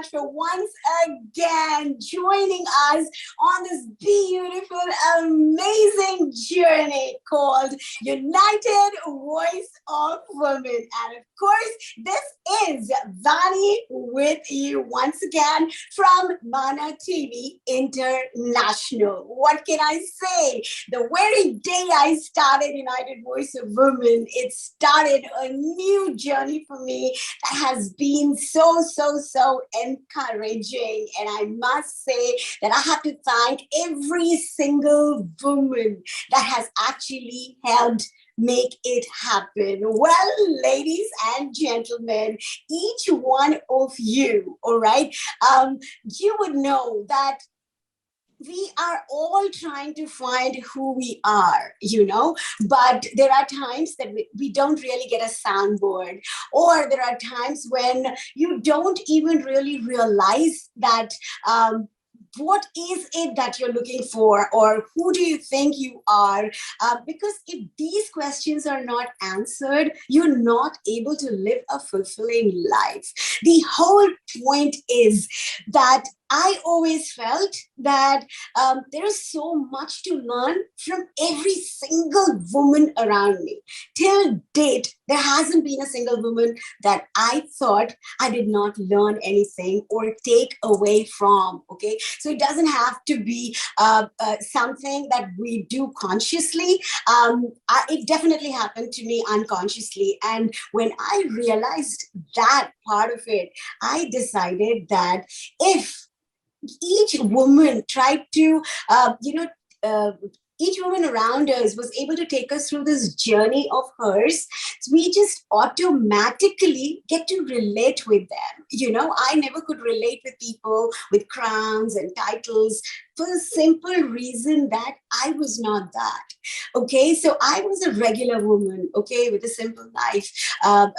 much for once again joining us on this beautiful, amazing journey called United Voice of Women. And of course, this is Vani with you once again from Mana TV International. What can I say? The very day I started United Voice of Women, it started a new journey for me that has been so encouraging. And I must say that I have to thank every single woman that has actually helped make it happen. Well, ladies and gentlemen, each one of you, all right, you would know that we are all trying to find who we are, but there are times that we don't really get a soundboard, or there are times when you don't even really realize that what is it that you're looking for, or who do you think you are? Because if these questions are not answered, you're not able to live a fulfilling life. The whole point is that I always felt that there is so much to learn from every single woman around me. Till date, there hasn't been a single woman that I thought I did not learn anything or take away from, okay? So it doesn't have to be something that we do consciously. It definitely happened to me unconsciously. And when I realized that part of it, I decided that if each woman tried to, each woman around us was able to take us through this journey of hers, we just automatically get to relate with them. I never could relate with people with crowns and titles for the simple reason that I was not that. Okay, so I was a regular woman, okay, with a simple life, a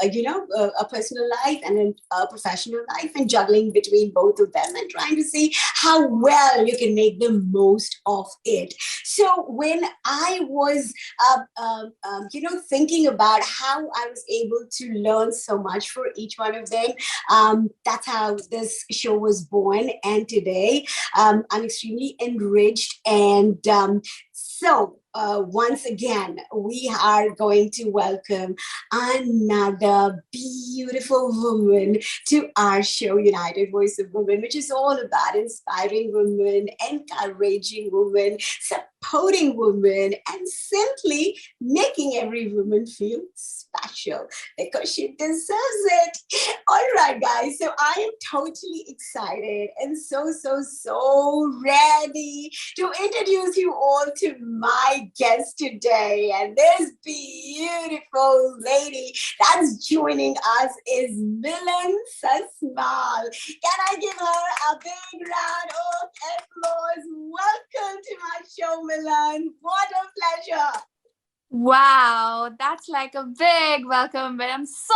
personal life and a professional life, and juggling between both of them and trying to see how well you can make the most of it. So when I was, thinking about how I was able to learn so much for each one of them, that's how this show was born. And today, I'm extremely enriched. And once again, we are going to welcome another beautiful woman to our show, United Voice of Women, which is all about inspiring women, encouraging women, supporting women, and simply making every woman feel special because she deserves it. All right, guys. So I am totally excited and so ready to introduce you all to my guest today. And this beautiful lady that's joining us is Milan Sasmal. Can I give her a big round of applause? Welcome to my show, Milan. What a pleasure. Wow, that's like a big welcome, but I'm so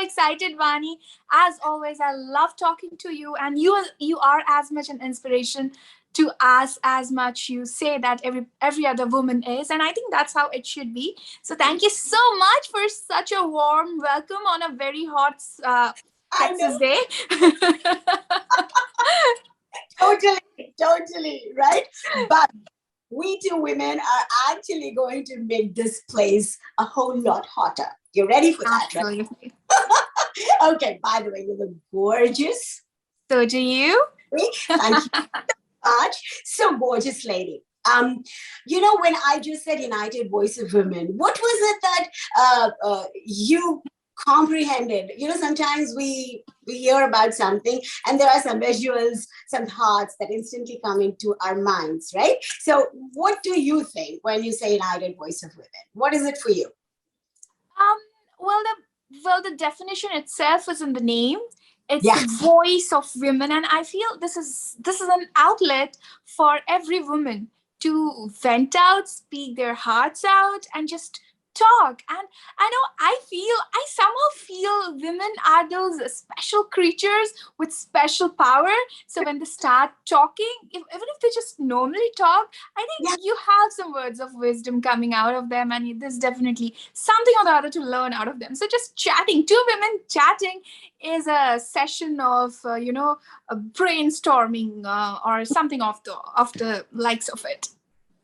excited, Vani. As always, I love talking to you, and you are as much an inspiration to us as much you say that every other woman is, and I think that's how it should be. So thank you so much for such a warm welcome on a very hot Texas day. Totally, right? But we two women are actually going to make this place a whole lot hotter. You ready for that? Absolutely. Right? Okay, by the way, you look gorgeous. So do you. Thank you so much. So gorgeous, lady. When I just said United Voice of Women, what was it that you comprehended? Sometimes we hear about something and there are some visuals, some thoughts that instantly come into our minds, right? So what do you think when you say United Voice of Women? What is it for you? Well, the definition itself is in the name. It's Yes. The voice of women, and I feel this is an outlet for every woman to vent out, speak their hearts out, and just talk. And I somehow feel women are those special creatures with special power. So when they start talking, even if they just normally talk, I Yeah. think you have some words of wisdom coming out of them, and there's definitely something or the other to learn out of them. So just chatting, two women chatting is a session of brainstorming, or something of the likes of it.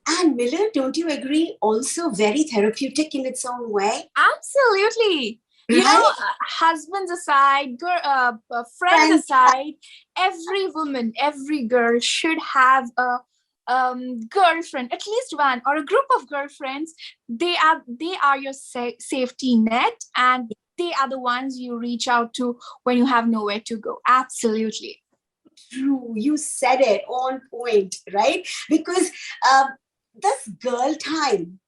And Milan, don't you agree? Also very therapeutic in its own way, Absolutely. right? Husbands aside, friends Friends. aside, every woman, every girl should have a girlfriend, at least one, or a group of girlfriends. They are your safety net, and they are the ones you reach out to when you have nowhere to go. Absolutely. True, you said it on point, right? Because this girl time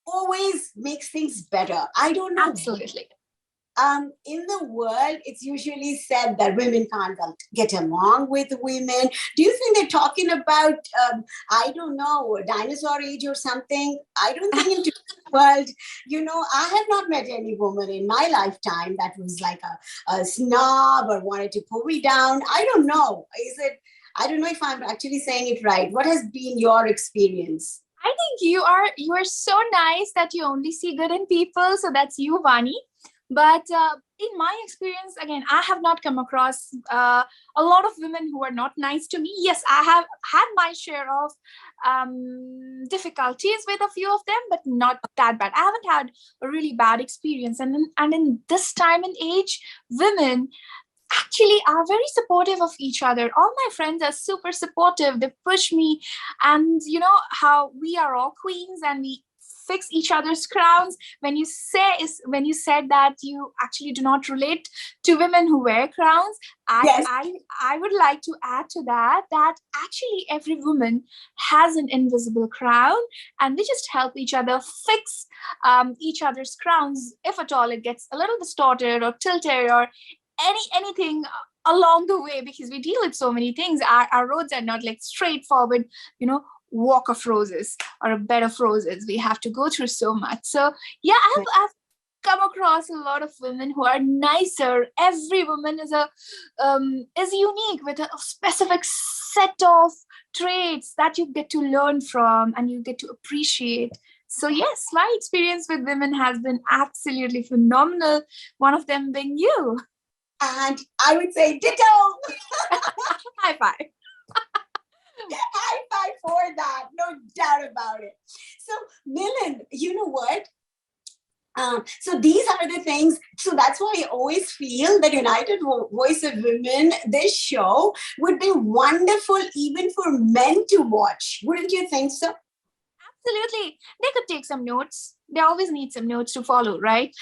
always makes things better. I don't know. Absolutely. In the world, it's usually said that women can't get along with women. Do you think they're talking about, I don't know, dinosaur age or something? I don't think in today's world, I have not met any woman in my lifetime that was like a snob or wanted to pull me down. I don't know. I don't know if I'm actually saying it right. What has been your experience? I think you are so nice that you only see good in people. So that's you, Vani. But in my experience, again, I have not come across a lot of women who are not nice to me. Yes, I have had my share of difficulties with a few of them, but not that bad. I haven't had a really bad experience. And in this time and age, women actually are very supportive of each other. All my friends are super supportive. They push me, and you know how we are all queens and we fix each other's crowns. When you said that you actually do not relate to women who wear crowns, I Yes, I I would like to add to that actually every woman has an invisible crown, and we just help each other fix each other's crowns if at all it gets a little distorted or tilted or anything along the way, because we deal with so many things. Our roads are not like straightforward, walk of roses or a bed of roses. We have to go through so much. So yeah, I've come across a lot of women who are nicer. Every woman is unique with a specific set of traits that you get to learn from and you get to appreciate. So yes, my experience with women has been absolutely phenomenal, one of them being you. and I would say ditto. High five. High five for that, no doubt about it. So, Milan, you know what? So these are the things. So that's why I always feel that United Voice of Women, this show would be wonderful even for men to watch. Wouldn't you think so? Absolutely. They could take some notes. They always need some notes to follow, right?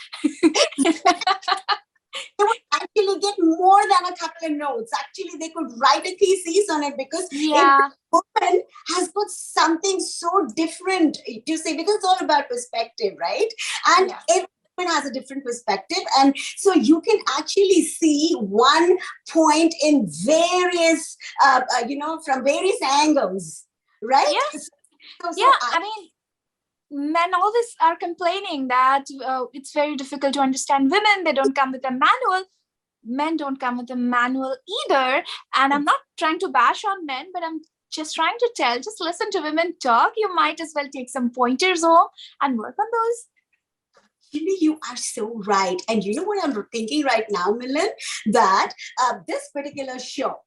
They would actually get more than a couple of notes. Actually, they could write a thesis on it because every Yeah. woman has got something so different to say, because it's all about perspective, right? And Yeah. every woman has a different perspective. And so you can actually see one point in various, from various angles, right? Yeah. So, Yeah. so I I mean, men always are complaining that it's very difficult to understand women. They don't come with a manual. Men don't come with a manual either. And I'm not trying to bash on men, but I'm just trying to tell, just listen to women talk. You might as well take some pointers home and work on those. You are so right. And you know what I'm thinking right now, Milan? That this particular show,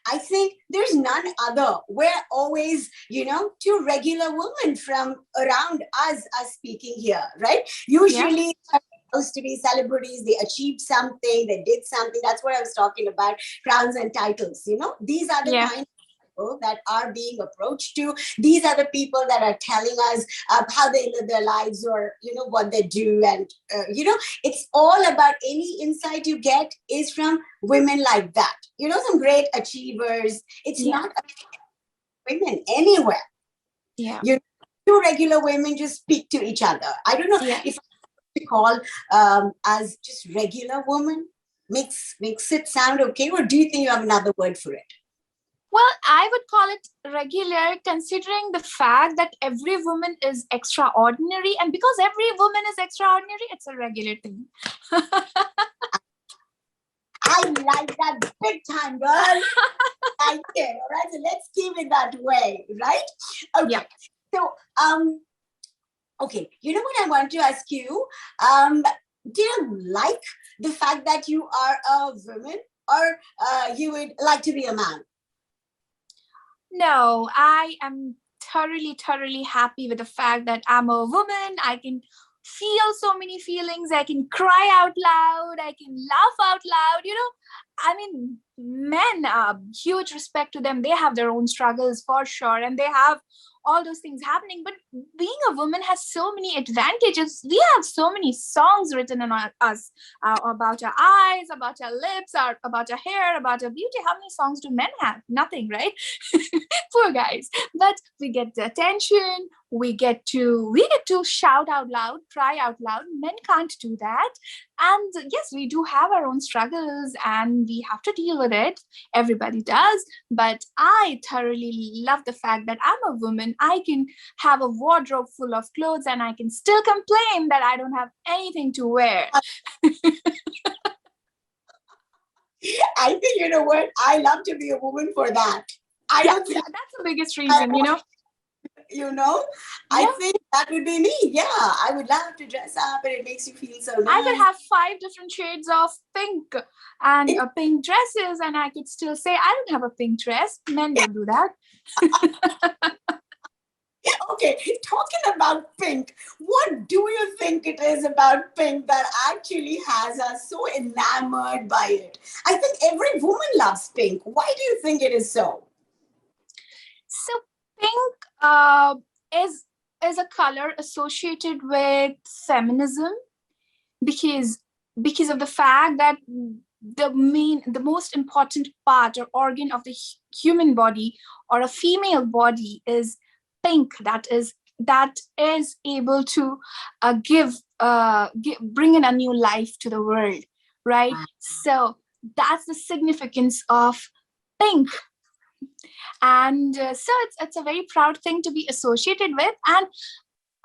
I think there's none other. We're always, two regular women from around us speaking here, right? Yeah. Usually supposed to be celebrities, they achieved something, they did something. That's what I was talking about, crowns and titles. These are the Yeah. kind people that are being approached to. These are the people that are telling us how they live their lives, or what they do. And it's all about, any insight you get is from women like that, some great achievers. It's Yeah. not women anywhere. Yeah. you Two regular women just speak to each other. I don't know Yeah. if I call as just regular woman makes it sound okay, or do you think you have another word for it? Well, I would call it regular, considering the fact that every woman is extraordinary. And because every woman is extraordinary, it's a regular thing. I like that big time, girl. I did. All right. So let's keep it that way, right? Okay. Yeah. So, okay. You know what I want to ask you? Do you like the fact that you are a woman, or you would like to be a man? No, I am thoroughly happy with the fact that I'm a woman. I can feel so many feelings. I can cry out loud. I can laugh out loud. I mean, men, huge respect to them. They have their own struggles for sure, and they have all those things happening. But being a woman has so many advantages. We have so many songs written on us about our eyes, about our lips, about our hair, about our beauty. How many songs do men have? Nothing, right? Poor guys. But we get the attention. We get to shout out loud, cry out loud. Men can't do that. And yes, we do have our own struggles and we have to deal with it. Everybody does. But I thoroughly love the fact that I'm a woman. I can have a wardrobe full of clothes and I can still complain that I don't have anything to wear. I think, you know what? I love to be a woman for that. That's the biggest reason, I think that would be me. Yeah, I would love to dress up and it makes you feel so nice. I could have 5 different shades of pink and pink dresses, and I could still say, I don't have a pink dress. Men don't do that. Okay, talking about pink, what do you think it is about pink that actually has us so enamored by it? I think every woman loves pink. Why do you think it is so? So pink is a color associated with feminism because of the fact that the most important part or organ of the human body or a female body is pink. That is able to bring in a new life to the world, right? Wow. So that's the significance of pink. And so it's a very proud thing to be associated with, and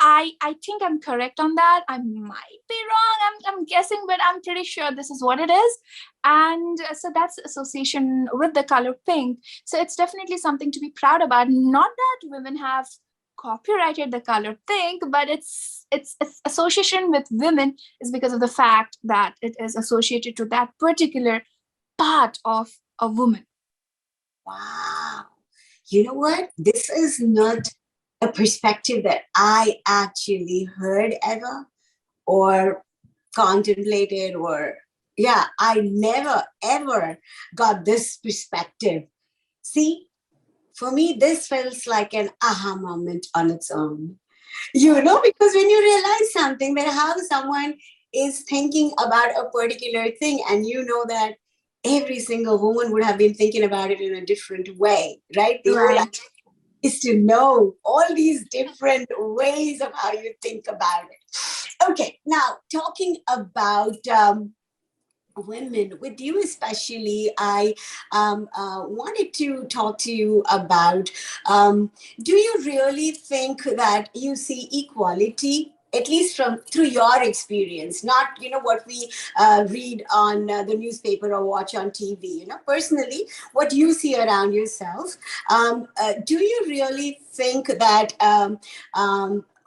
I think I'm correct on that. I might be wrong. I'm guessing, but I'm pretty sure this is what it is. And so that's association with the color pink. So it's definitely something to be proud about. Not that women have copyrighted the color pink, but its association with women is because of the fact that it is associated to that particular part of a woman. Wow. You know what? This is not a perspective that I actually heard ever or contemplated I never ever got this perspective. See, for me, this feels like an aha moment on its own. Because when you realize something, that how someone is thinking about a particular thing and you know that every single woman would have been thinking about it in a different way, right? The whole idea is to know all these different ways of how you think about it. Okay, now talking about women, with you especially, I wanted to talk to you about, do you really think that you see equality, at least through your experience, not what we read on the newspaper or watch on TV, personally what you see around yourself? Do you really think that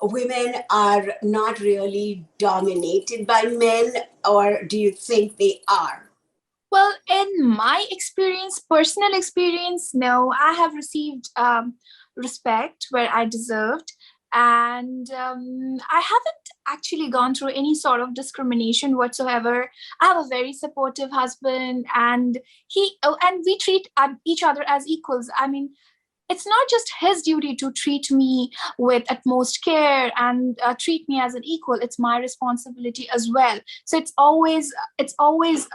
women are not really dominated by men, or do you think they are? Well, in my experience, personal experience, no, I have received respect where I deserved. And I haven't actually gone through any sort of discrimination whatsoever. I have a very supportive husband, and we treat each other as equals. I mean, it's not just his duty to treat me with utmost care and treat me as an equal. It's my responsibility as well. So it's always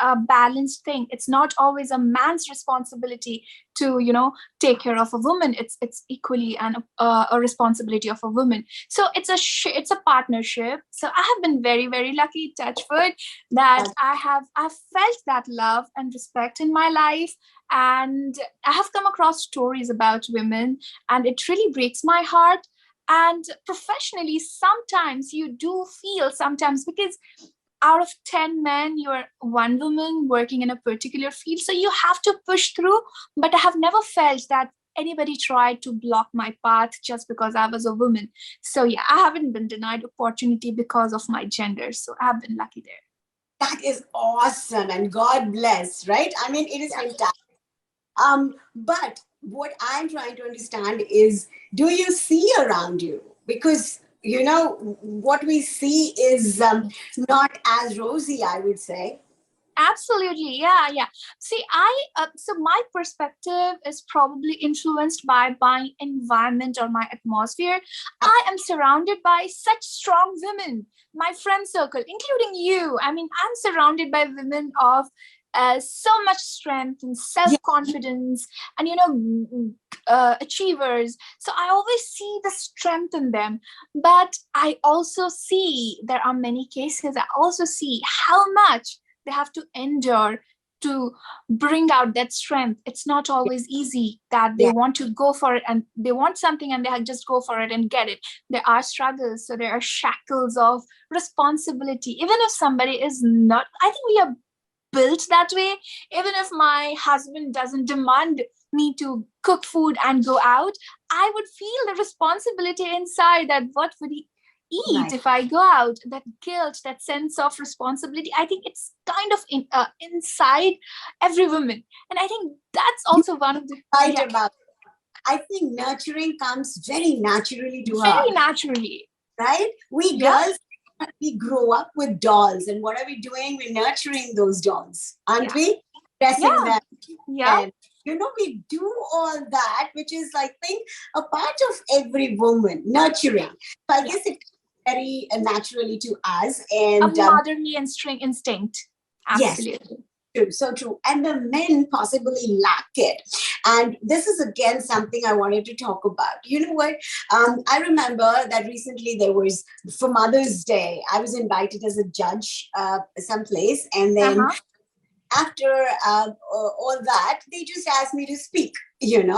a balanced thing. It's not always a man's responsibility to, take care of a woman. It's equally a responsibility of a woman. So it's a partnership. So I have been very, very lucky, touch wood, that I've felt that love and respect in my life. And I have come across stories about women, and it really breaks my heart. And professionally, sometimes you do feel, sometimes, because out of 10 men, you're one woman working in a particular field. So you have to push through. But I have never felt that anybody tried to block my path just because I was a woman. So yeah, I haven't been denied opportunity because of my gender. So I've been lucky there. That is awesome, and God bless, right? I mean, it is fantastic. But what I'm trying to understand is, do you see around you? Because what we see is not as rosy, I would say. Absolutely. Yeah. See, so my perspective is probably influenced by my environment or my atmosphere. I am surrounded by such strong women, my friend circle, including you. I mean, I'm surrounded by women of so much strength and self-confidence, and achievers. So I always see the strength in them. But I also see there are many cases, I also see how much they have to endure to bring out that strength. It's not always easy that they want to go for it, and they want something and they just go for it and get it. There are struggles. So there are shackles of responsibility. Even if somebody is not, I think we are built that way. Even if my husband doesn't demand me to cook food and go out, I would feel the responsibility inside, that what would he eat if I go out? That guilt, that sense of responsibility, I think it's kind of inside every woman. And I think that's also one of the about. I think nurturing comes very naturally to her. Very naturally. Right? We girls, we grow up with dolls, and what are we doing? We're nurturing those dolls, aren't we? Dressing them. And, we do all that, which is, I think, a part of every woman, nurturing. So I guess it's very naturally to us. And a motherly instinct. Absolutely. Yes. True, so true. And the men possibly lack it. And this is again something I wanted to talk about. You know what? I remember that recently there was, for Mother's Day, I was invited as a judge someplace. And then after all that, they just asked me to speak, and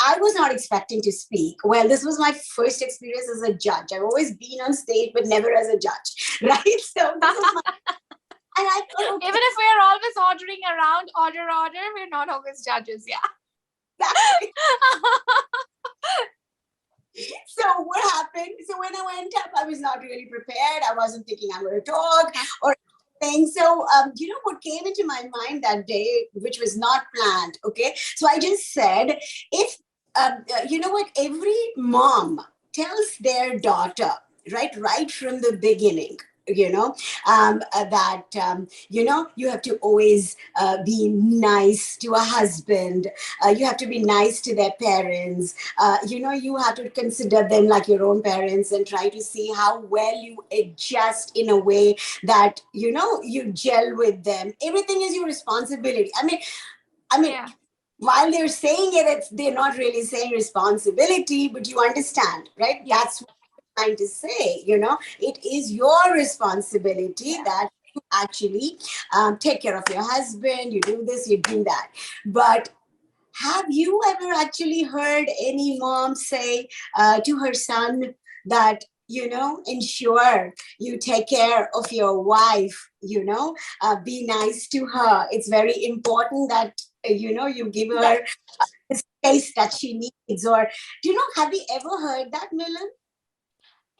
I was not expecting to speak. Well, this was my first experience as a judge. I've always been on stage, but never as a judge, right? So this was my... And I thought, okay. Even if we're always ordering around, order, we're not always judges, Exactly. So what happened? So when I went up, I was not really prepared. I wasn't thinking I'm going to talk or anything. So, what came into my mind that day, which was not planned, okay? So I just said, if, every mom tells their daughter, right from the beginning, you have to always be nice to a husband. You have to be nice to their parents. You have to consider them like your own parents and try to see how well you adjust in a way that, you gel with them. Everything is your responsibility. I mean, while they're saying it, they're not really saying responsibility, but you understand, right? That's what I'm trying to say. It is your responsibility that you actually take care of your husband. You do this, you do that. But have you ever actually heard any mom say to her son that, ensure you take care of your wife, be nice to her. It's very important that, you give her the space that she needs. Or, have you ever heard that, Milan?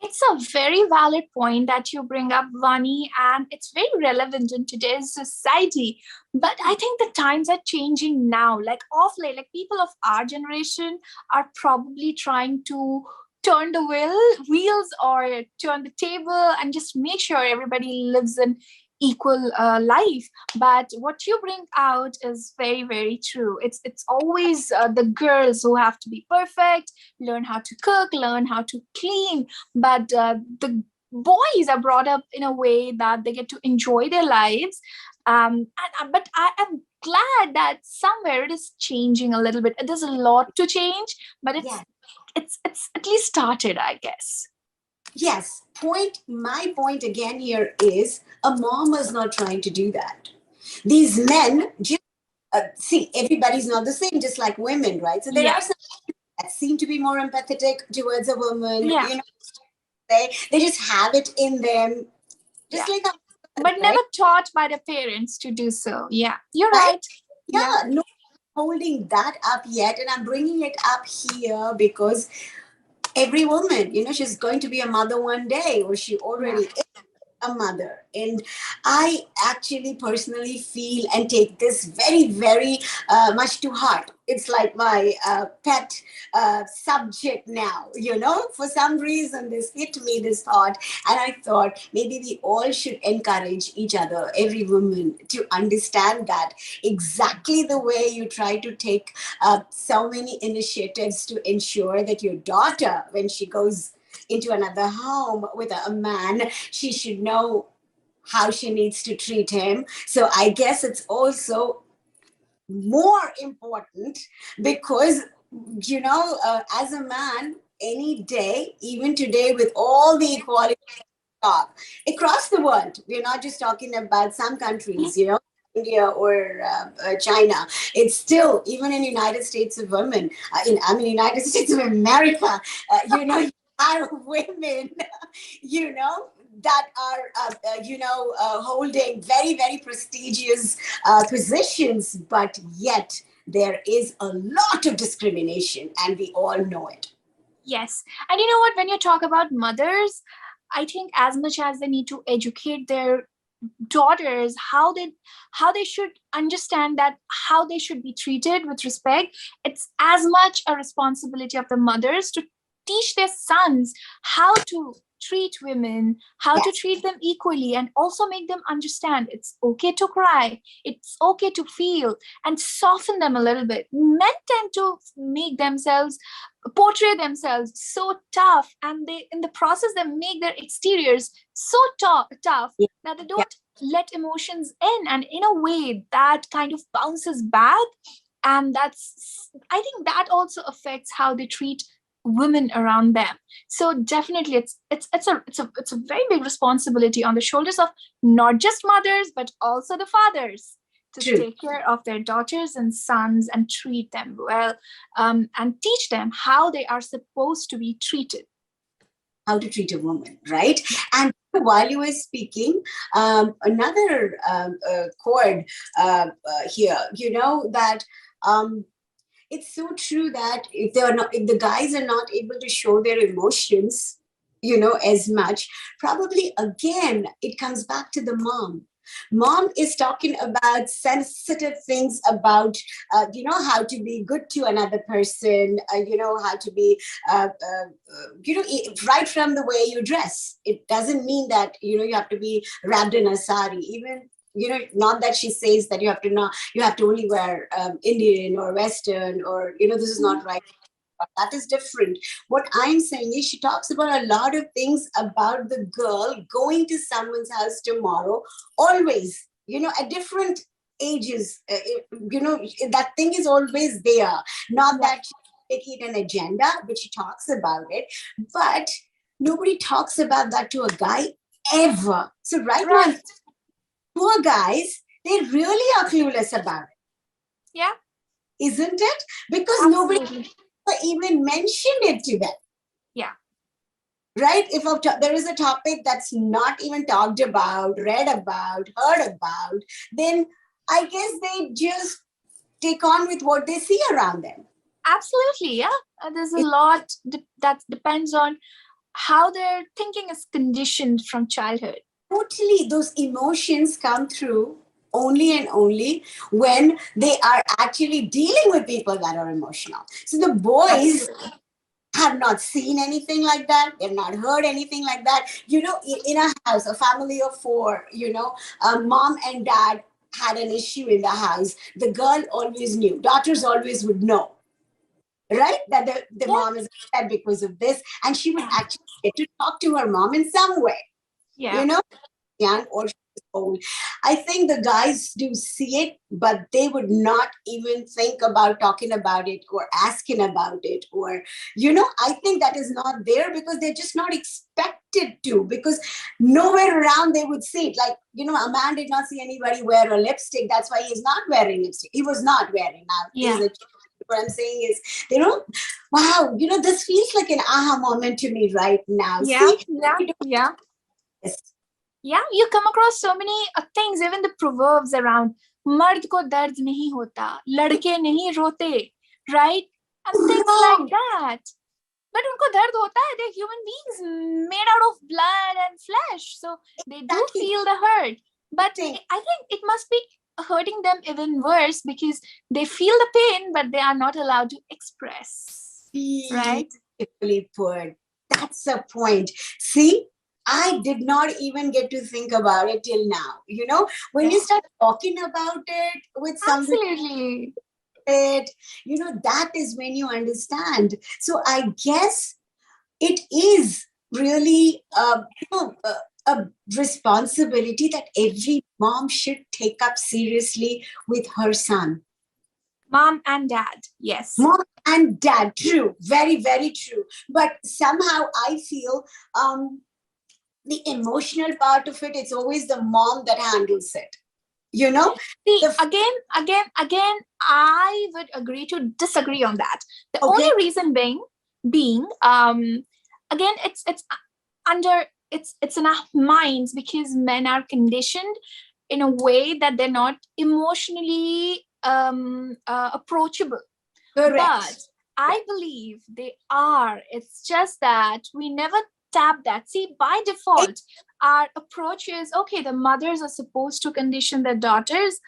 It's a very valid point that you bring up, Vani, and it's very relevant in today's society. But I think the times are changing now. Like of late, like people of our generation are probably trying to turn the wheels or turn the table and just make sure everybody lives an equal life. But what you bring out is very, very true. It's always the girls who have to be perfect, learn how to cook, learn how to clean. But the boys are brought up in a way that they get to enjoy their lives. But glad that somewhere it is changing a little bit. There's a lot to change, but Yeah. it's at least started, I guess. Yes. My point again here is a mom is not trying to do that. These men just see, everybody's not the same, just like women, right? So there Yeah. are some that seem to be more empathetic towards a woman. Yeah. They just have it in them, Yeah. just like a But never right, taught by their parents to do so. Yeah, you're right. right. Yeah. Yeah, no holding that up yet, and I'm bringing it up here because every woman, she's going to be a mother one day, or she Yeah. already a mother. And I actually personally feel and take this very, very much to heart. It's like my pet subject now, for some reason this hit me, this thought. And I thought maybe we all should encourage each other, every woman, to understand that exactly the way you try to take so many initiatives to ensure that your daughter, when she goes into another home with a man, she should know how she needs to treat him. So I guess it's also more important because, as a man, any day, even today, with all the equality talk across the world, we're not just talking about some countries, India or China. It's still, even in United States of Women, United States of America, you are women, that are, holding very, very prestigious positions, but yet there is a lot of discrimination, and we all know it. Yes. And you know what? When you talk about mothers, I think as much as they need to educate their daughters how they should understand that how they should be treated with respect, it's as much a responsibility of the mothers to teach their sons how to treat women, how to Yes. treat them equally, and also make them understand it's okay to cry, it's okay to feel, and soften them a little bit. Men tend to make themselves portray themselves so tough, and they in the process they make their exteriors so tough Yeah. that they Yeah. don't let emotions in, and in a way that kind of bounces back. And that's, I think that also affects how they treat women around them. So definitely it's a very big responsibility on the shoulders of not just mothers but also the fathers to True. take care of their daughters and sons and treat them well, and teach them how they are supposed to be treated. How to treat a woman, right? And while you were speaking, another chord here, that it's so true that if the guys are not able to show their emotions, as much, probably again it comes back to the mom. Mom is talking about sensitive things about, how to be good to another person, how to be, right from the way you dress. It doesn't mean that, you have to be wrapped in a sari. Even, not that she says that you have to only wear Indian or Western, or, this is not right. That is different. What I'm saying is, she talks about a lot of things about the girl going to someone's house tomorrow, always, at different ages. That thing is always there. Not that she's making it an agenda, but she talks about it. But nobody talks about that to a guy ever. So right now, Right. poor guys, they really are clueless about it, Yeah. isn't it? Because nobody Absolutely. even mentioned it to them, Yeah. right? If there is a topic that's not even talked about, read about, heard about, then I guess they just take on with what they see around them. Absolutely. Yeah. There's a It, lot that depends on how their thinking is conditioned from childhood. totally, those emotions come through only and only when they are actually dealing with people that are emotional. So the boys Absolutely. have not seen anything like that. They've not heard anything like that. In a house, a family of four, mom and dad had an issue in the house. The girl always knew. Daughters always would know, right? That the Yeah. mom is upset because of this. And she would actually get to talk to her mom in some way, Yeah. you know, young or old. I think the guys do see it, but they would not even think about talking about it or asking about it. Or, I think that is not there because they're just not expected to, because nowhere around they would see it. Like, a man did not see anybody wear a lipstick. That's why he's not wearing lipstick. He was not wearing. Now, Yeah. what I'm saying is, wow, this feels like an aha moment to me right now. Yeah. See, Yeah. Yeah, you come across so many things, even the proverbs around मर्द को दर्द नहीं होता, लड़के नहीं रोते, right? And things like that. But उनको दर्द होता है. They're human beings made out of blood and flesh, so they do feel the hurt. But I think it must be hurting them even worse because they feel the pain, but they are not allowed to express. Right? Beautifully put. That's the point. See, I did not even get to think about it till now. When you start talking about it with somebody, Absolutely. that is when you understand. So I guess it is really a responsibility that every mom should take up seriously with her son. Mom and dad, yes. Mom and dad, true. Very, very true. But somehow I feel the emotional part of it, it's always the mom that handles it. See, again, I would agree to disagree on that. The only reason being, again, it's in our minds because men are conditioned in a way that they're not emotionally approachable. Correct. But I believe they are. It's just that we never tap that. See, by default, our approach is, okay, the mothers are supposed to condition their daughters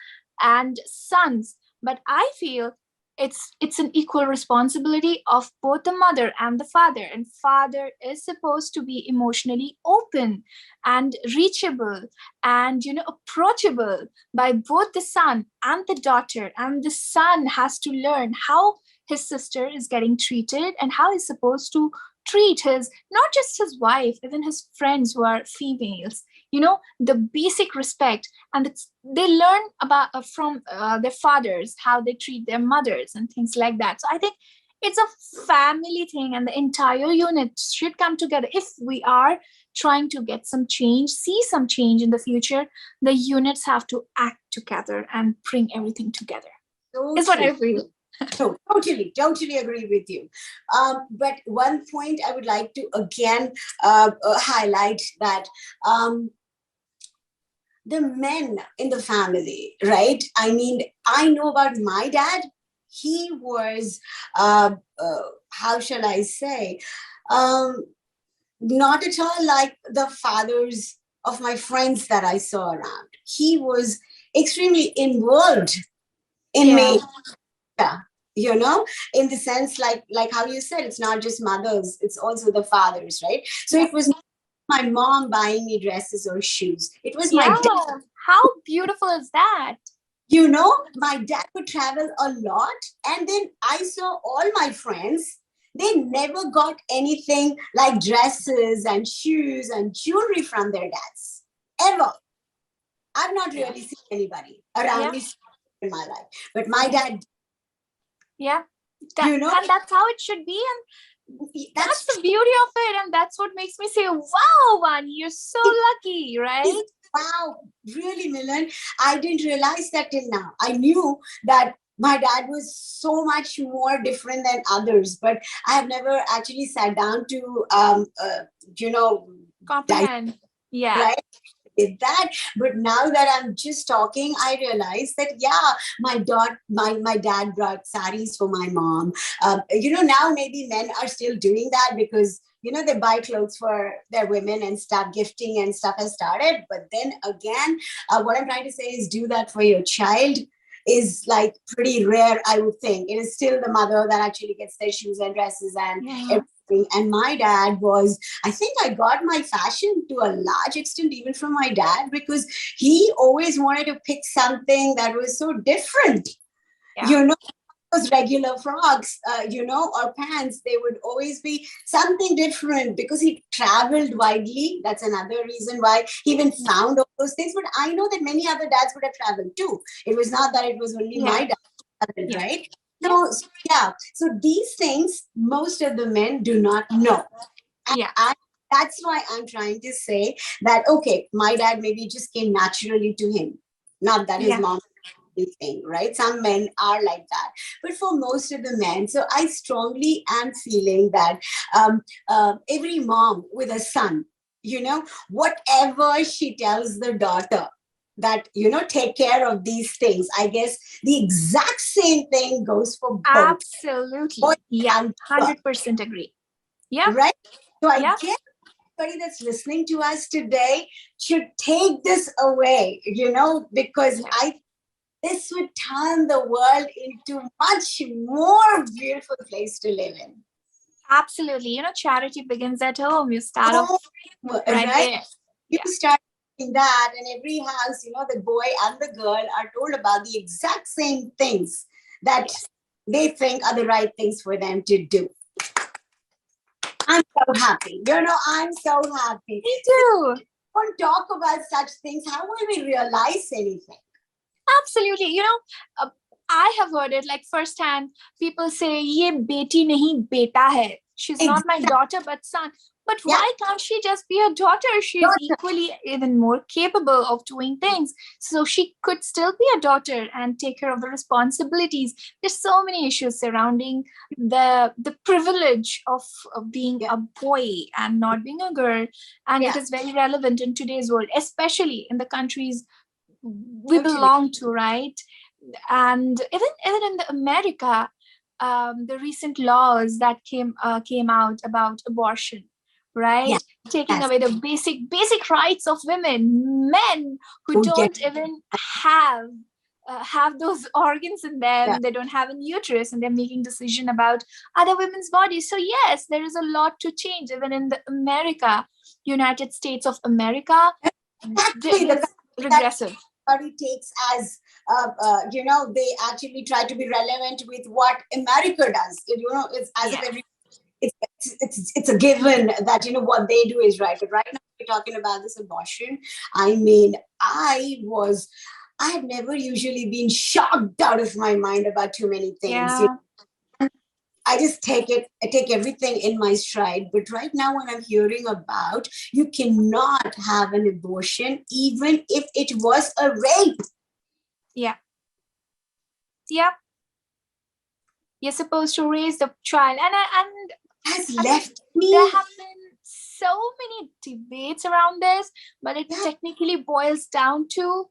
and sons. But I feel it's an equal responsibility of both the mother and the father. And father is supposed to be emotionally open and reachable and, approachable by both the son and the daughter. And the son has to learn how his sister is getting treated and how he's supposed to treat not just his wife, even his friends who are females, the basic respect. And they learn about from their fathers, how they treat their mothers and things like that. So I think it's a family thing, and the entire unit should come together. If we are trying to get some change, see some change in the future, the units have to act together and bring everything together. Is what I feel. No, totally agree with you. But one point I would like to again highlight that the men in the family, right? I mean, I know about my dad. He was, how shall I say, not at all like the fathers of my friends that I saw around. He was extremely involved in me. In the sense like how you said, it's not just mothers, it's also the fathers, right? So it was not my mom buying me dresses or shoes. It was my dad. How beautiful is that? My dad would travel a lot, and then I saw all my friends, they never got anything like dresses and shoes and jewelry from their dads, ever. I've not really seen anybody around me in my life, but my dad. And that's how it should be, and that's the beauty of it, and that's what makes me say, wow, Vani, you're so lucky, right? Wow, really, Milan, I didn't realize that till now. I knew that my dad was so much more different than others, but I have never actually sat down to comprehend. Right? Did that. But now that I'm just talking, I realize that my dad brought saris for my mom. Now maybe men are still doing that because they buy clothes for their women and stuff, gifting and stuff has started. But then again, what I'm trying to say is, do that for your child is like pretty rare, I would think. It is still the mother that actually gets their shoes and dresses and everything. And my dad was, I think I got my fashion to a large extent even from my dad, because he always wanted to pick something that was so different. those regular frocks, or pants, they would always be something different because he traveled widely. That's another reason why he even found all those things. But I know that many other dads would have traveled too. It was not that it was only my dad, traveled, right? So, yeah. So these things, most of the men do not know. And Yeah. that's why I'm trying to say that, okay, my dad maybe just came naturally to him. Not that his mom thing, right? Some men are like that, but for most of the men, so I strongly am feeling that every mom with a son, whatever she tells the daughter, that take care of these things, I guess the exact same thing goes for both. Absolutely. Yeah. 100% agree. Yeah. Right. So I guess everybody that's listening to us today should take this away, because this would turn the world into a much more beautiful place to live in. Absolutely. Charity begins at home. You start off right there. You start doing that, and every house, the boy and the girl are told about the exact same things that they think are the right things for them to do. I'm so happy. I'm so happy. Me too. Don't talk about such things. How will we realize anything? Absolutely. I have heard it like firsthand. People say, "Ye beti nahi, beta hai." She's not my daughter, but son. But why can't she just be a daughter? She's equally even more capable of doing things. So she could still be a daughter and take care of the responsibilities. There's so many issues surrounding the privilege of being a boy and not being a girl. And it is very relevant in today's world, especially in the countries we belong to, right? And even in the America, the recent laws that came out about abortion, right? Taking away the basic rights of women, men who don't even have those organs in them. They don't have a uterus, and they're making decision about other women's bodies. So yes, there is a lot to change even in the United States of America. Regressive. Everybody takes as they actually try to be relevant with what America does. It's as if it's a given that what they do is right. But right now we're talking about this abortion. I mean, I have never usually been shocked out of my mind about too many things. I just take everything in my stride. But right now, when I'm hearing about, you cannot have an abortion, even if it was a rape. Yeah. You're supposed to raise the child. And has left me. There have been so many debates around this, but it technically boils down to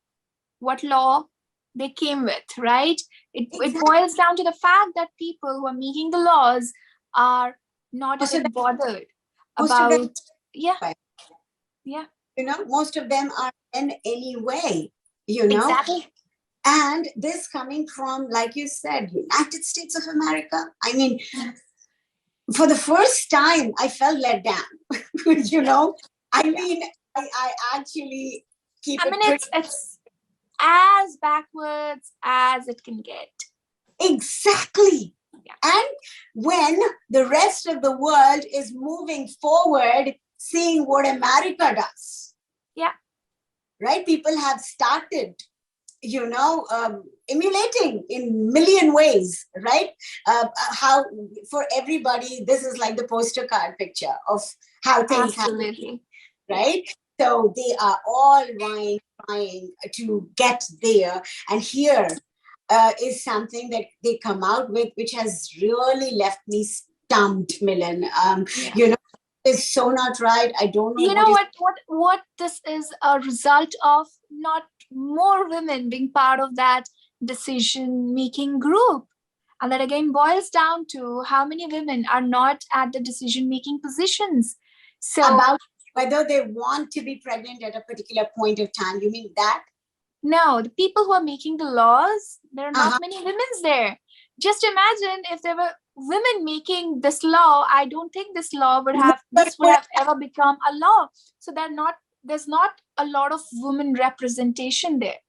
what law they came with, right? It boils down to the fact that people who are making the laws are not even bothered about. Most of them are in anyway. Exactly. And this coming from, like you said, United States of America. I mean, for the first time, I felt let down. I mean, I actually it's as backwards as it can get. Exactly. And when the rest of the world is moving forward, seeing what America does. Right? People have started, emulating in million ways, right? How for everybody, this is like the poster card picture of how things happen, right? So they are all trying to get there. And here is something that they come out with, which has really left me stumped, Milan. It's so not right. I don't know. What this is a result of, not more women being part of that decision-making group. And that again boils down to how many women are not at the decision-making positions. So about whether they want to be pregnant at a particular point of time. You mean that? No, the people who are making the laws, there are not many women there. Just imagine if there were women making this law. I don't think this would have ever become a law. So there's not a lot of women representation there.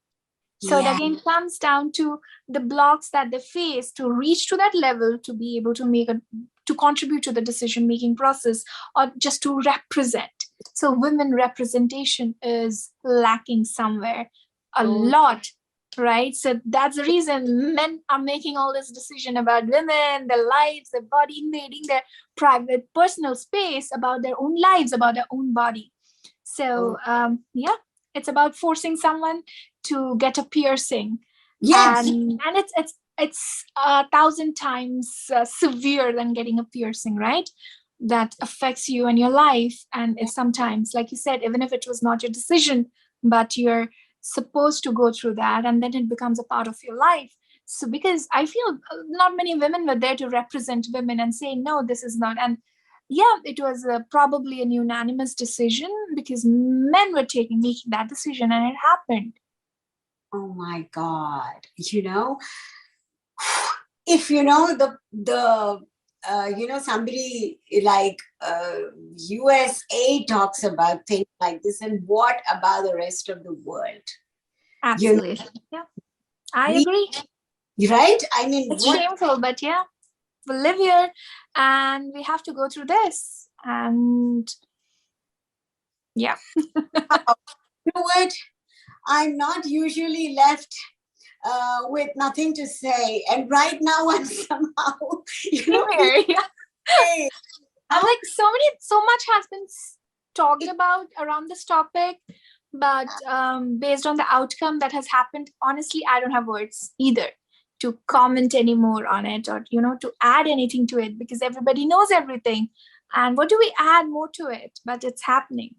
So it Yeah. again comes down to the blocks that they face to reach to that level, to be able to to contribute to the decision making process, or just to represent. So women representation is lacking somewhere a Oh, lot, right? So that's the reason men are making all this decision about women, their lives, their body, invading their private personal space, about their own lives, about their own body. oh. So yeah, it's about forcing someone to get a piercing, Yes. and it's 1,000 times severe than getting a piercing, right? That affects you and your life, and it's sometimes, like you said, even if it was not your decision, but you're supposed to go through that, and then it becomes a part of your life. So because I feel not many women were there to represent women and say, no, this is not. And yeah, it was probably a unanimous decision because men were making that decision, and it happened. Oh my God. If somebody like USA talks about things like this, and what about the rest of the world? You know, Absolutely. Yeah, I we agree. right? I mean, It's what shameful, but yeah, we live here and we have to go through this. And yeah. you know what? I'm not usually left with nothing to say. And right now I'm somehow, Same feeling, here. Yeah. hey, And how like so much has been talked about around this topic, but based on the outcome that has happened, honestly, I don't have words either to comment anymore on it, or to add anything to it, because everybody knows everything. And what do we add more to it? But it's happening.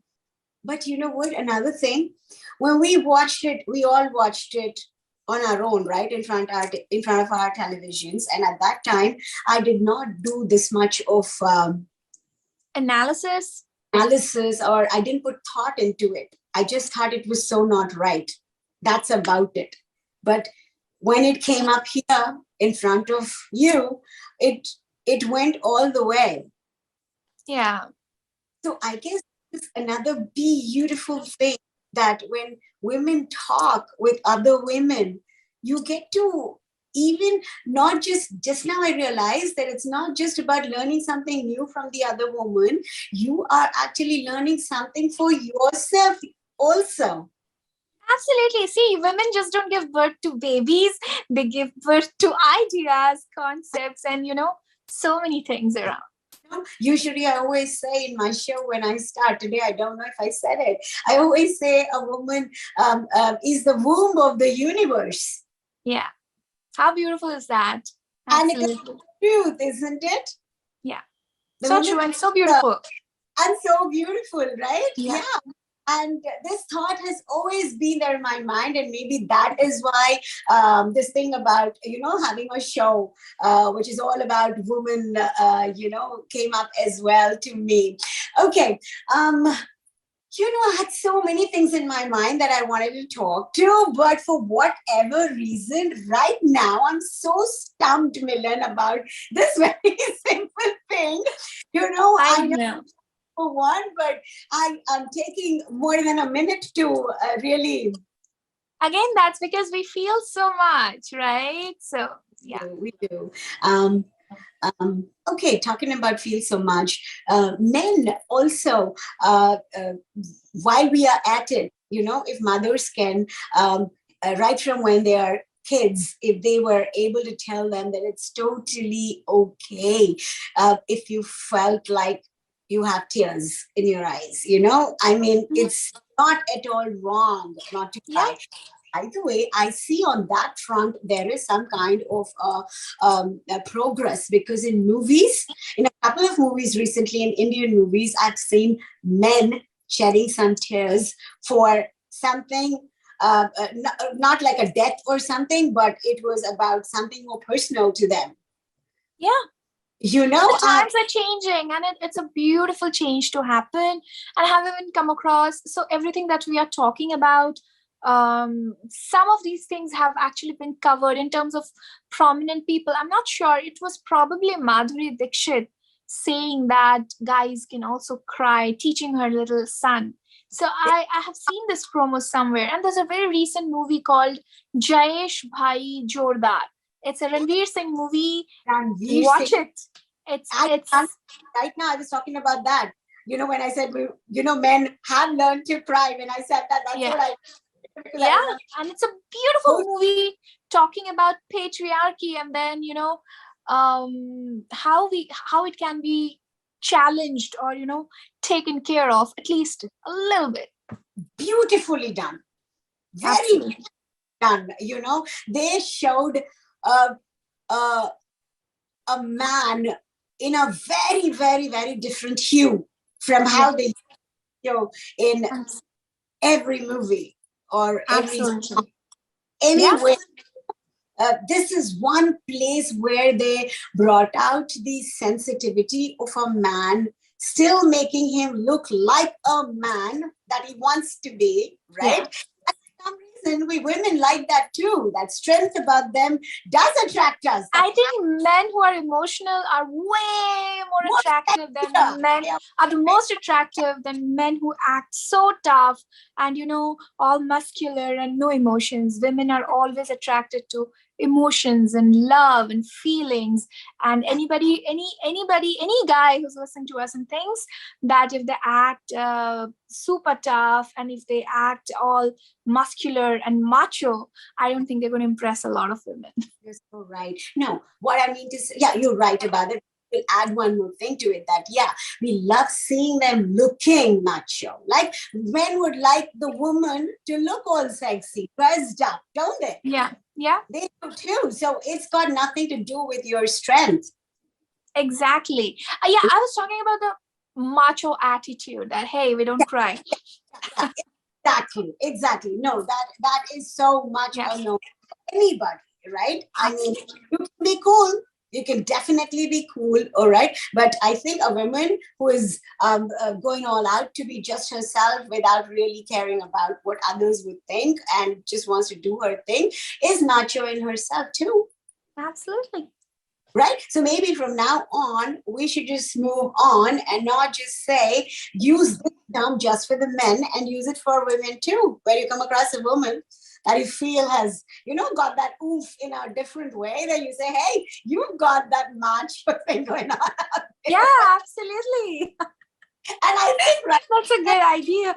but you know what? Another thing, when we watched it, we all watched it on our own, right, in front of our televisions. And at that time, I did not do this much of Analysis. analysis, or I didn't put thought into it. I just thought it was so not right. That's about it. But when it came up here in front of you, it it went all the way. Yeah. So I guess it's another beautiful thing, that when women talk with other women, you get to, even not just now I realized that it's not just about learning something new from the other woman. You are actually learning something for yourself also. Absolutely. See, women just don't give birth to babies, they give birth to ideas, concepts, and so many things around. Usually I always say in my show, when I start today, I don't know if I said it, I always say a woman is the womb of the universe. Yeah. How beautiful is that? And it is Absolutely. truth, isn't it? Yeah. The So woman true and so uh, beautiful. and so beautiful, right? Yeah. Yeah. And this thought has always been there in my mind, and maybe that is why this thing about having a show which is all about women came up as well to me. Okay. I had so many things in my mind that I wanted to talk to, but for whatever reason, right now, I'm so stumped, Milan, about this very simple thing. I I know know. for one, but I am taking more than a minute to really. Again, that's because we feel so much, right? So, yeah. We do. Um, okay, talking about feel so much, men also, while we are at it, if mothers can, right from when they are kids, if they were able to tell them that it's totally okay if you felt like you have tears in your eyes, I mean, it's not at all wrong not to Yeah. cry. By the way, I see on that front there is some kind of progress, because in movies, in a couple of movies recently, in Indian movies, I've seen men shedding some tears for something, not like a death or something, but it was about something more personal to them. Yeah. You know, The times are changing, and it's a beautiful change to happen. And I haven't even come across, so everything that we are talking about, some of these things have actually been covered in terms of prominent people. I'm not sure, it was probably Madhuri Dixit saying that guys can also cry, teaching her little son. So I have seen this promo somewhere, and there's a very recent movie called Jayesh Bhai Jordar. It's a Ranveer Singh movie. Ranveer Watch Singh. it. It's Right now I was talking about that. When I said, men have learned to cry. When I said that, that's Yeah. what I. Yeah, and it's a beautiful movie talking about patriarchy, and then how it can be challenged or taken care of, at least a little bit. Beautifully done. Very Absolutely. done. They showed a man in a very, very, very different hue from how they show in every movie or every Absolutely. anyway. This is one place where they brought out the sensitivity of a man, still making him look like a man that he wants to be, right? Yeah. And for some reason, we women like that too. That strength about them does attract us. I think men who are emotional are way more attractive than men, are the most attractive than men who act so tough and, all muscular and no emotions. Women are always attracted to emotions and love and feelings. And any guy who's listening to us and thinks that if they act super tough and if they act all muscular and macho, I don't think they're going to impress a lot of women. You're so right. No, what I mean to say, yeah, you're right about it. We'll add one more thing to it, that we love seeing them looking macho. Like men would like the woman to look all sexy, dressed up, don't they? Yeah. They do too. So it's got nothing to do with your strength. Exactly. I was talking about the macho attitude that, hey, we don't cry. Exactly. No, that is so much a no for anybody, right? I mean, you can be cool. You can definitely be cool, all right? But I think a woman who is going all out to be just herself without really caring about what others would think and just wants to do her thing is macho in herself too. Absolutely. Right? So maybe from now on, we should just move on and not just say, use this term just for the men and use it for women too. When you come across a woman that you feel has, got that oof in a different way, then you say, hey, you've got that macho thing going on. Yeah, absolutely. And I think that's a good idea.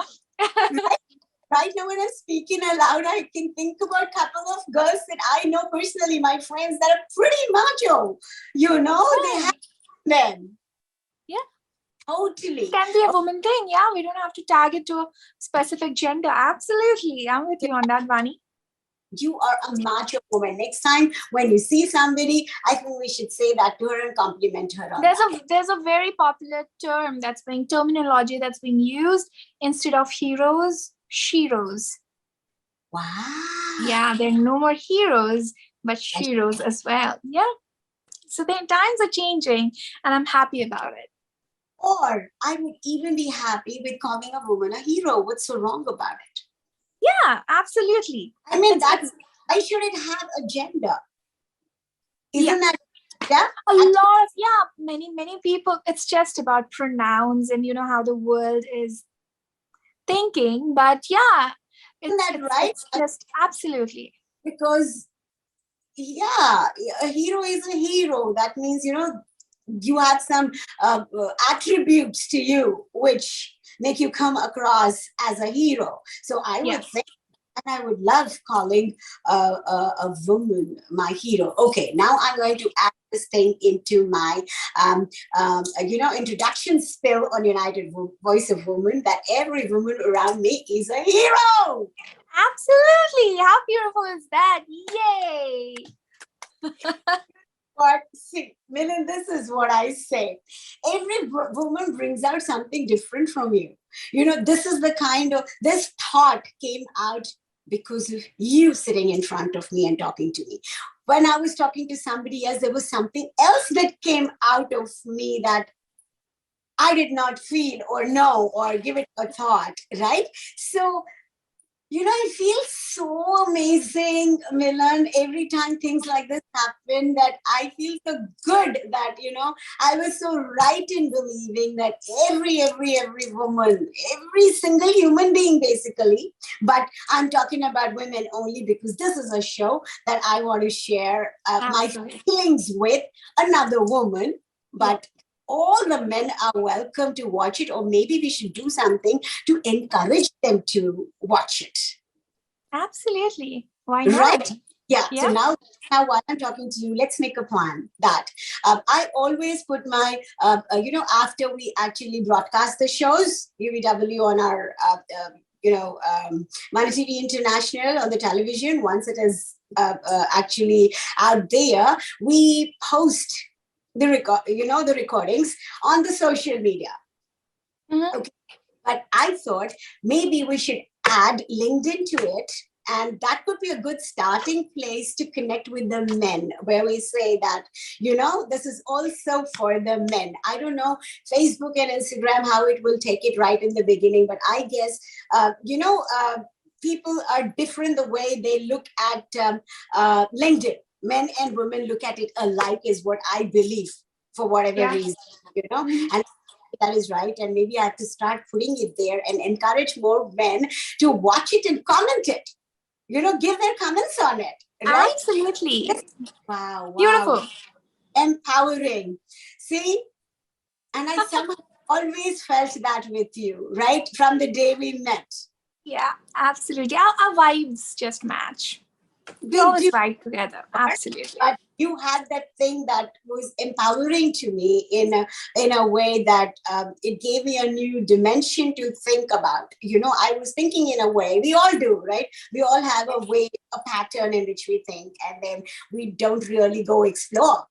Right now, when I'm speaking aloud, I can think about a couple of girls that I know personally, my friends, that are pretty macho. They have men. Yeah. Totally. It can be a woman thing. Yeah, we don't have to tag it to a specific gender. Absolutely. I'm with you on that, Vani. You are a macho woman. Next time when you see somebody, I think we should say that to her and compliment her on There's a very popular terminology that's being used instead of heroes, sheroes. Wow. Yeah, there are no more heroes, but sheroes as well. Yeah. So the times are changing and I'm happy about it. Or I would even be happy with calling a woman a hero. What's so wrong about it? Yeah, absolutely. I mean, why should it have a gender? Isn't that? Yeah. A lot of many people, it's just about pronouns and how the world is thinking, but isn't that right? It's just absolutely, because a hero is a hero. That means you have some attributes to you which make you come across as a hero. So I would think, and I would love calling a woman my hero. Okay, now I'm going to add this thing into my introduction spill on United Voice of Women, that every woman around me is a hero. Absolutely. How beautiful is that? Yay. But see, Milan, this is what I say. Every woman brings out something different from you. This is this thought came out because of you sitting in front of me and talking to me. When I was talking to somebody else, there was something else that came out of me that I did not feel or know or give it a thought, right? So It feels so amazing, Milan, every time things like this happen, that I feel so good that, I was so right in believing that every woman, every single human being, basically, but I'm talking about women only because this is a show that I want to share my Absolutely. feelings with another woman. Yeah. But all the men are welcome to watch it, or maybe we should do something to encourage them to watch it. Absolutely. Why Right? not? Yeah. So Yeah. now while I'm talking to you, let's make a plan that I always put my, after we actually broadcast the shows, UVW on our, Mana TV International on the television, once it is actually out there, we post the recordings on the social media. Mhm. Okay. But I thought maybe we should add LinkedIn to it. And that could be a good starting place to connect with the men, where we say that, this is also for the men. I don't know, Facebook and Instagram, how it will take it right in the beginning. But I guess, people are different the way they look at LinkedIn. Men and women look at it alike, is what I believe, for whatever Yeah. reason, Mhm. and that is right. And maybe I have to start putting it there and encourage more men to watch it and comment it, give their comments on it, right? Absolutely. Wow, wow. Beautiful. Empowering. See, and I somehow always felt that with you, right? From the day we met. Yeah, absolutely. Our vibes just match. We They always do, vibe together. Absolutely. but you had that thing that was empowering to me in a way that it gave me a new dimension to think about. I was thinking in a way we all do, right? We all have a way, a pattern in which we think, and then we don't really go explore,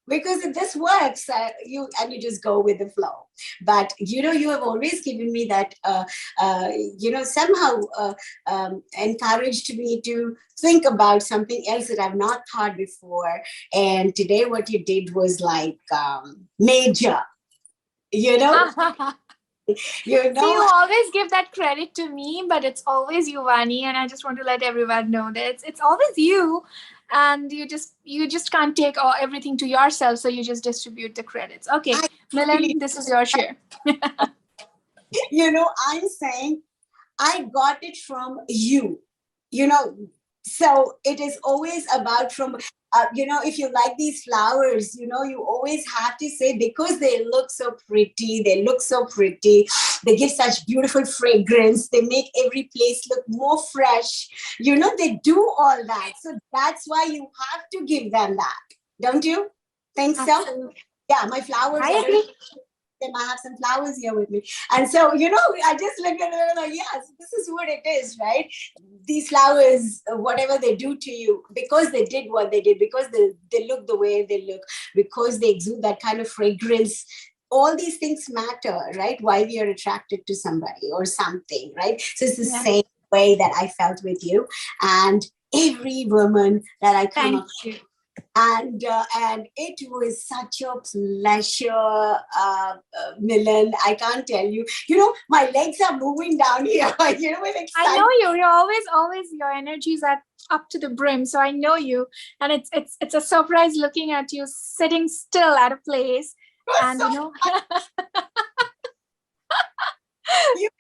because if this works, you just go with the flow. But you have always given me that somehow encouraged me to think about something else that I've not thought before. And today what you did was like major, you know you See, know you always give that credit to me, but it's always you, Vani, and I just want to let everyone know that it's always you, and you just can't take everything to yourself, so you just distribute the credits. Okay, I Milan, really, this is your share. I'm saying I got it from you, you know. So it is always about from, if you like these flowers, you always have to say, because they look so pretty, they give such beautiful fragrance, they make every place look more fresh, they do all that. So that's why you have to give them that. Don't you think so? Absolutely. Yeah, my flowers, I I don't agree. them. I have some flowers here with me. And so, I just look at it like, yes, this is what it is, right? These flowers, whatever they do to you, because they did what they did, because they look the way they look, because they exude that kind of fragrance. All these things matter, right? Why we are attracted to somebody or something, right? So it's the Yeah. same way that I felt with you. And every woman that I come Thank across, you. and it was such a pleasure, Milan. I can't tell you. My legs are moving down here. With I know excitement. you. You're always your energy is at up to the brim. So I know you, and it's a surprise looking at you sitting still at a place, It was and so fun. You-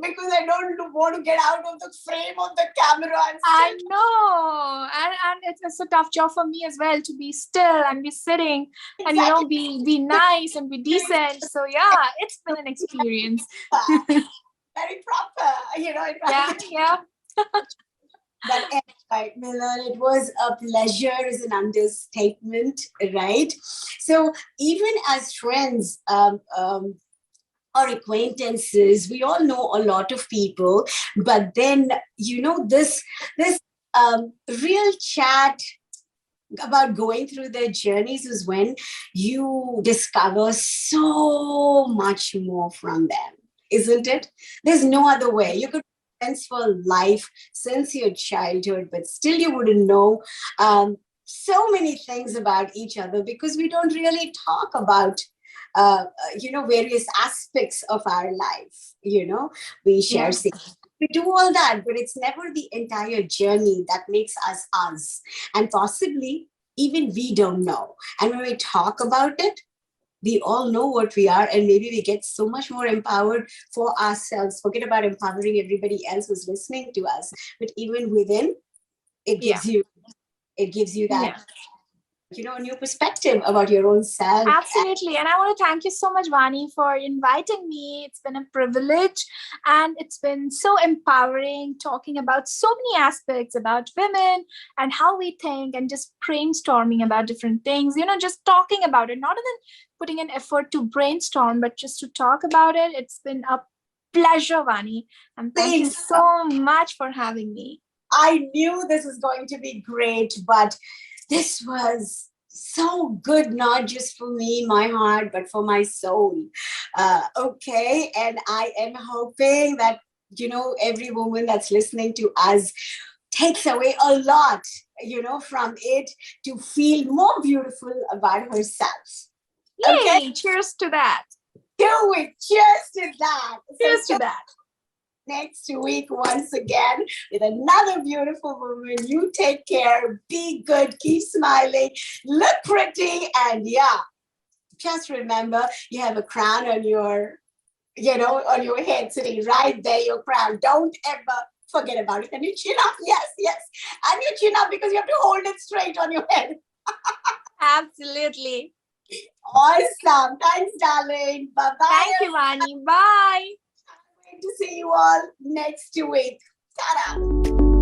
because I don't want to get out of the frame of the camera and I still know, and it's a tough job for me as well to be still and be sitting and exactly be nice and be decent. So yeah, it's been an experience. very proper. Yeah, yeah. But anyway, Milan, it was a pleasure is an understatement, right? So even as friends, or acquaintances, we all know a lot of people, but then this real chat about going through their journeys is when you discover so much more from them, isn't it? There's no other way. You could be friends for life since your childhood, but still you wouldn't know so many things about each other, because we don't really talk about various aspects of our life. We share Yeah. secrets, We do all that, but it's never the entire journey that makes us us. And possibly even we don't know. And when we talk about it, we all know what we are, and maybe we get so much more empowered for ourselves. Forget about empowering everybody else who's listening to us, but even within, it Yeah. gives you Yeah. that a new perspective about your own self. Absolutely. And I want to thank you so much, Vani, for inviting me. It's been a privilege and it's been so empowering talking about so many aspects about women and how we think and just brainstorming about different things, just talking about it, not even putting an effort to brainstorm, but just to talk about it. It's been a pleasure, Vani. And thank you Thanks. so much for having me. I knew this was going to be great, but this was so good, not just for me, my heart, but for my soul. Okay. And I am hoping that, every woman that's listening to us takes away a lot, from it to feel more beautiful about herself. Okay. Yay! Cheers to that. Cheers to that. Cheers to that. Next week once again with another beautiful woman. You take care, be good, keep smiling, look pretty, and just remember you have a crown on your head sitting right there, your crown. Don't ever forget about it. And your chin up, yes, and your chin up because you have to hold it straight on your head. Absolutely. Awesome. Thanks, darling. Bye-bye. Thank you, Vani. Bye. To see you all next week. Ta-da!